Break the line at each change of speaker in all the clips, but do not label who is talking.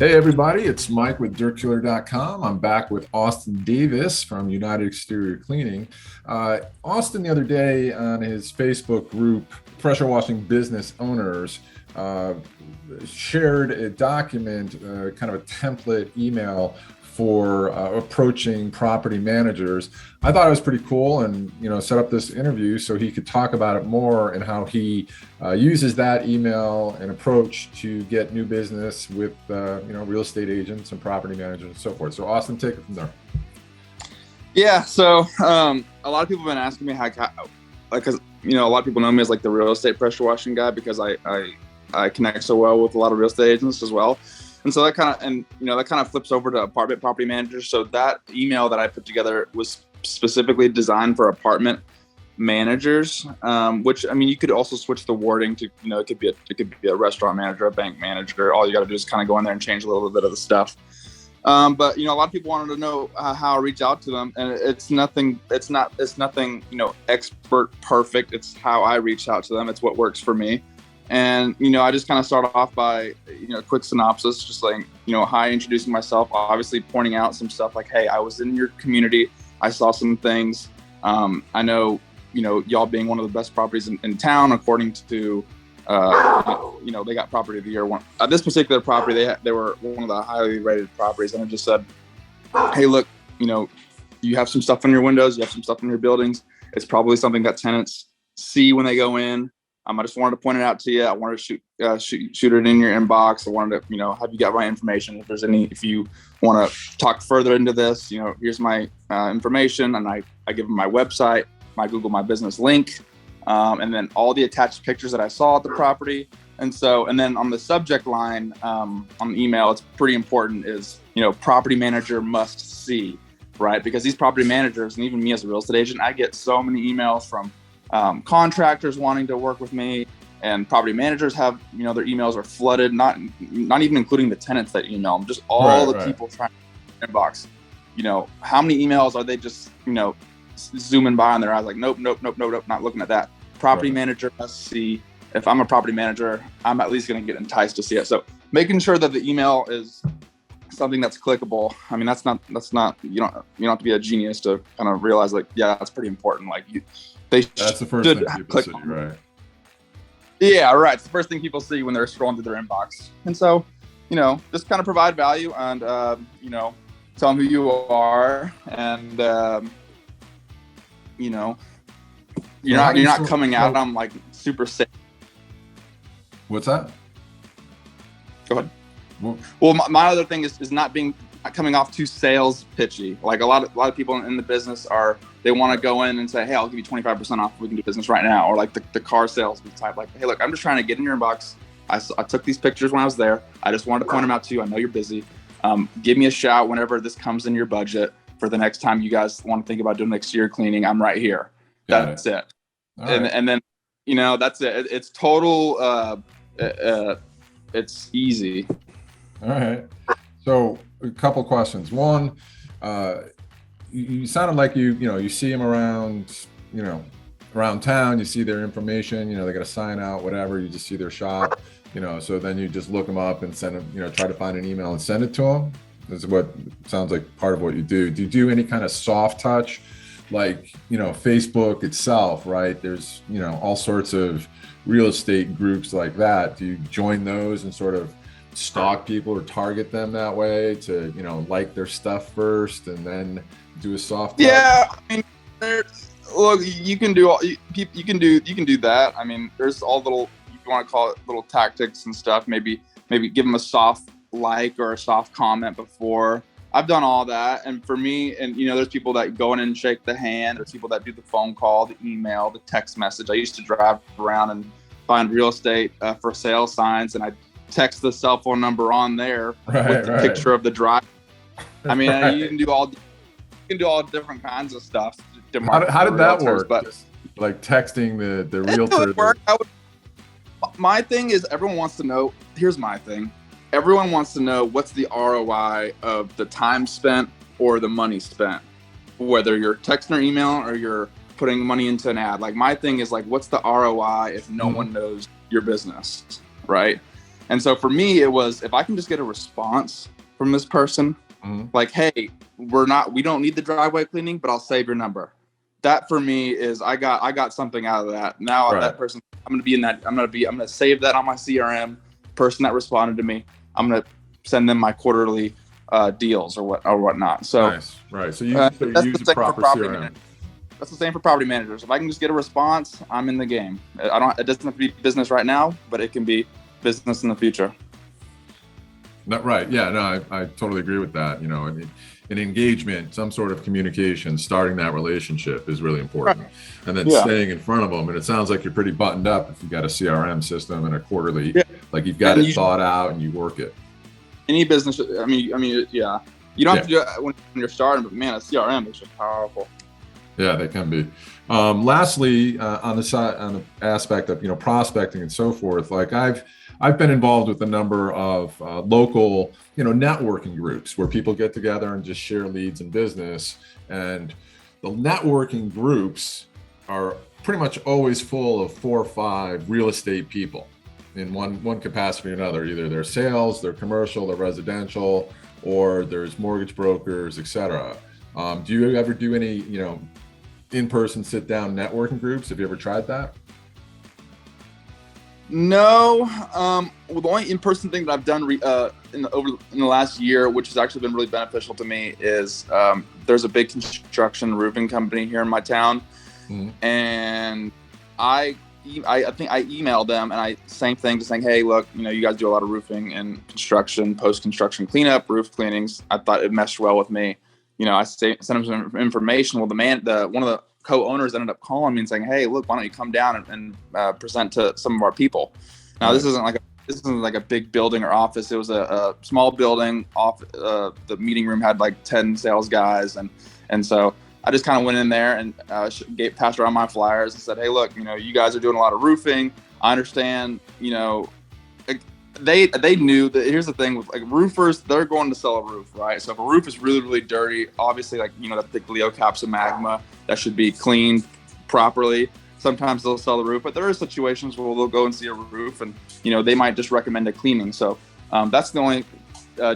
Hey everybody, it's Mike with DirtKiller.com. I'm back with Austin Davis from United Exterior Cleaning. Austin, the other day on his Facebook group, Pressure Washing Business Owners, uh, shared a document, kind of a template email for approaching property managers. I thought it was pretty cool, and set up this interview so he could talk about it more and how he uses that email and approach to get new business with real estate agents and property managers and so forth. So Austin, take it from there.
Yeah, so a lot of people have been asking me how, because a lot of people know me as like the real estate pressure washing guy because I connect so well with a lot of real estate agents as well. And so that kind of flips over to apartment property managers. So that email that I put together was specifically designed for apartment managers, which, I mean, you could also switch the wording to, it could be a restaurant manager, a bank manager. All you got to do is kind of go in there and change a little bit of the stuff. But a lot of people wanted to know how I reach out to them, and it's nothing expert perfect. It's how I reach out to them. It's what works for me. And, I just kind of start off by, a quick synopsis, just like, hi, introducing myself, obviously pointing out some stuff like, hey, I was in your community. I saw some things. I know, y'all being one of the best properties in town, according to, they got property of the year. This particular property, they were one of the highly rated properties. And I just said, hey, look, you have some stuff on your windows, you have some stuff on your buildings. It's probably something that tenants see when they go in. I just wanted to point it out to you. I wanted to shoot it in your inbox. I wanted to, have you got my information. If you want to talk further into this, here's my information. And I give them my website, my Google My Business link, and then all the attached pictures that I saw at the property. And then on the subject line on the email, it's pretty important is, property manager must see, right? Because these property managers, and even me as a real estate agent, I get so many emails from contractors wanting to work with me, and property managers have, their emails are flooded, not even including the tenants that email them, just all the people trying to inbox. How many emails are they just, zooming by on their eyes like, nope, not looking at that. Property manager must see. If I'm a property manager, I'm at least going to get enticed to see it. So making sure that the email is something that's clickable. I mean, that's not, you don't have to be a genius to kind of realize like, yeah, that's pretty important. Like
that's the first thing people see, right?
Yeah, right. It's the first thing people see when they're scrolling through their inbox. And so, just kind of provide value and, tell them who you are. And, you're not coming out on like super safe.
What's that?
Go ahead. Well, my other thing is not coming off too sales pitchy. Like a lot of people in the business they want to go in and say, hey, I'll give you 25% off if we can do business right now. Or like the car salesman type, like, hey, look, I'm just trying to get in your inbox. I took these pictures when I was there. I just wanted to point them out to you. I know you're busy. Give me a shout whenever this comes in your budget for the next time you guys want to think about doing exterior cleaning. I'm right here. That's it. And then, that's it. It's total, it's easy.
All right. So a couple questions. One, you sounded like you see them around town. You see their information. They got a sign out, whatever. You just see their shop. So then you just look them up and send them. Try to find an email and send it to them. This is what sounds like part of what you do. Do you do any kind of soft touch, like Facebook itself? Right. There's all sorts of real estate groups like that. Do you join those and sort of stalk people or target them that way to like their stuff first and then do a soft touch?
Yeah, I mean, look, you can do that. I mean, there's all little, you want to call it little tactics and stuff. Maybe give them a soft like or a soft comment before. I've done all that, and for me, and there's people that go in and shake the hand. There's people that do the phone call, the email, the text message. I used to drive around and find real estate for sale signs, and I text the cell phone number on there with the picture of the drive. I mean, you can do all different kinds of stuff.
How did that work? But like texting the realtor.
My thing is, everyone wants to know. Here's my thing. Everyone wants to know what's the ROI of the time spent or the money spent, whether you're texting or emailing or you're putting money into an ad. Like my thing is like, what's the ROI if no one knows your business, right? And so for me, it was, if I can just get a response from this person, like, hey, we don't need the driveway cleaning, but I'll save your number. That for me is, I got something out of that. Now that person, I'm gonna save that on my CRM. Person that responded to me, I'm gonna send them my quarterly deals or whatnot. So
nice. Right. So you use a proper CRM.
That's the same for property managers. If I can just get a response, I'm in the game. It doesn't have to be business right now, but it can be business in the future.
Right. Yeah, no, I totally agree with that. You know, an engagement, some sort of communication, starting that relationship is really important. Right. And then staying in front of them. And it sounds like you're pretty buttoned up if you've got a CRM system and a quarterly, like you've got it thought out and you work it.
Any business, I mean, yeah. You don't have to do it when you're starting, but man, a CRM is just powerful.
Yeah, they can be. Lastly, on the aspect of, you know, prospecting and so forth, like I've been involved with a number of local, you know, networking groups where people get together and just share leads and business. And the networking groups are pretty much always full of 4 or 5 real estate people in one capacity or another. Either they're sales, they're commercial, they're residential, or there's mortgage brokers, etc. Do you ever do any, you know, in-person sit-down networking groups? Have you ever tried that?
No. Well, the only in-person thing that I've done in the last year, which has actually been really beneficial to me, is there's a big construction roofing company here in my town, and I think I emailed them, and same thing, just saying, hey, look, you know, you guys do a lot of roofing and construction, post-construction cleanup, roof cleanings. I thought it meshed well with me. You know, I sent them some information. Well, one of the co-owners ended up calling me and saying, hey, look, why don't you come down and present to some of our people? Now, this isn't like a big building or office. It was a small building. The meeting room had like 10 sales guys. And so I just kind of went in there and passed around my flyers and said, hey, look, you know, you guys are doing a lot of roofing. I understand, you know, they knew that. Here's the thing with like roofers, they're going to sell a roof, right? So if a roof is really, really dirty, obviously, like, you know, that thick Leo caps of magma that should be cleaned properly. Sometimes they'll sell the roof, but there are situations where they'll go and see a roof and, you know, they might just recommend a cleaning. So that's the only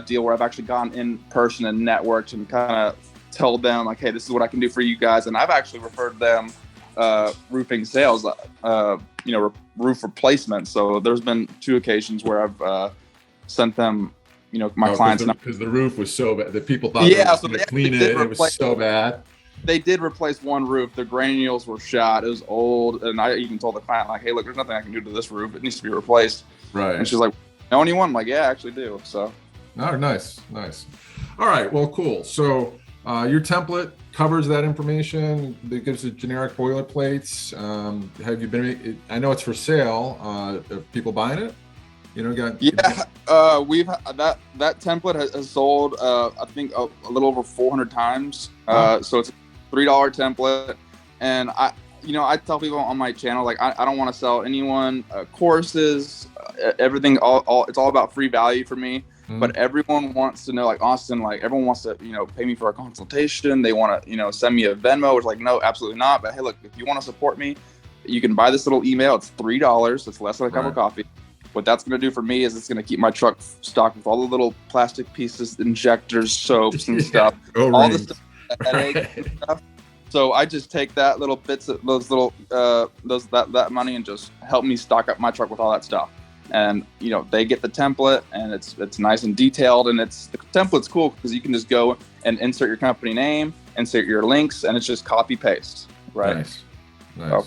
deal where I've actually gone in person and networked and kind of told them like, hey, this is what I can do for you guys. And I've actually referred them roofing sales, you know, roof replacements. So there's been 2 occasions where I've sent them, you know, my clients.
Because the roof was so bad that people thought they were going to clean it. It was so bad.
They did replace one roof. The granules were shot. It was old. And I even told the client, like, hey, look, there's nothing I can do to this roof. It needs to be replaced. Right. And she's like, know anyone? I'm like, yeah, I actually do. So.
Oh, nice. All right. Well, cool. So your template covers that information. It gives the generic boilerplates. Have you been? I know it's for sale. Are people buying it? You know,
we've that template has sold. I think a little over 400 times. So it's a $3 template, and I tell people on my channel, like, I don't want to sell anyone courses, everything. It's all about free value for me. But everyone wants to know, like Austin, like everyone wants to, you know, pay me for a consultation. They want to, you know, send me a Venmo. It's like, no, absolutely not. But hey, look, if you want to support me, you can buy this little email. It's $3. It's less than a cup of coffee. What that's going to do for me is it's going to keep my truck stocked with all the little plastic pieces, injectors, soaps and stuff, all the stuff, headaches and stuff. So I just take that little bits of those little that money and just help me stock up my truck with all that stuff. And, you know, they get the template, and it's nice and detailed, and the template's cool because you can just go and insert your company name, insert your links, and it's just copy paste. Right.
Nice. All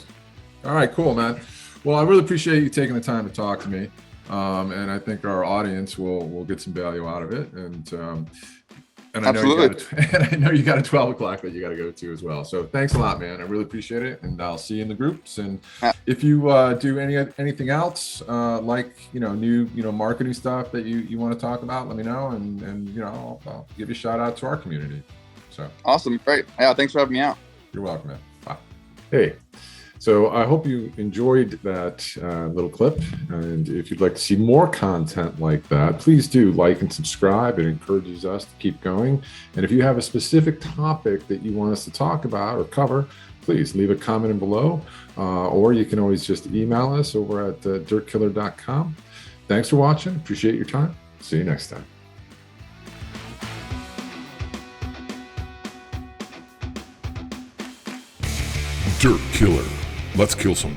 right, cool, man. Well, I really appreciate you taking the time to talk to me. And I think our audience will get some value out of it. And I know you got a 12 o'clock that you got to go to as well. So thanks a lot, man. I really appreciate it. And I'll see you in the groups. And if you do anything else, like, you know, new, you know, marketing stuff that you want to talk about, let me know. And you know, I'll give you a shout out to our community. So
awesome. Great. Yeah. Thanks for having me out.
You're welcome, man. Bye. Hey. So I hope you enjoyed that little clip. And if you'd like to see more content like that, please do like and subscribe. It encourages us to keep going. And if you have a specific topic that you want us to talk about or cover, please leave a comment below. Or you can always just email us over at dirtkiller.com. Thanks for watching. Appreciate your time. See you next time.
Dirt Killer. Let's kill some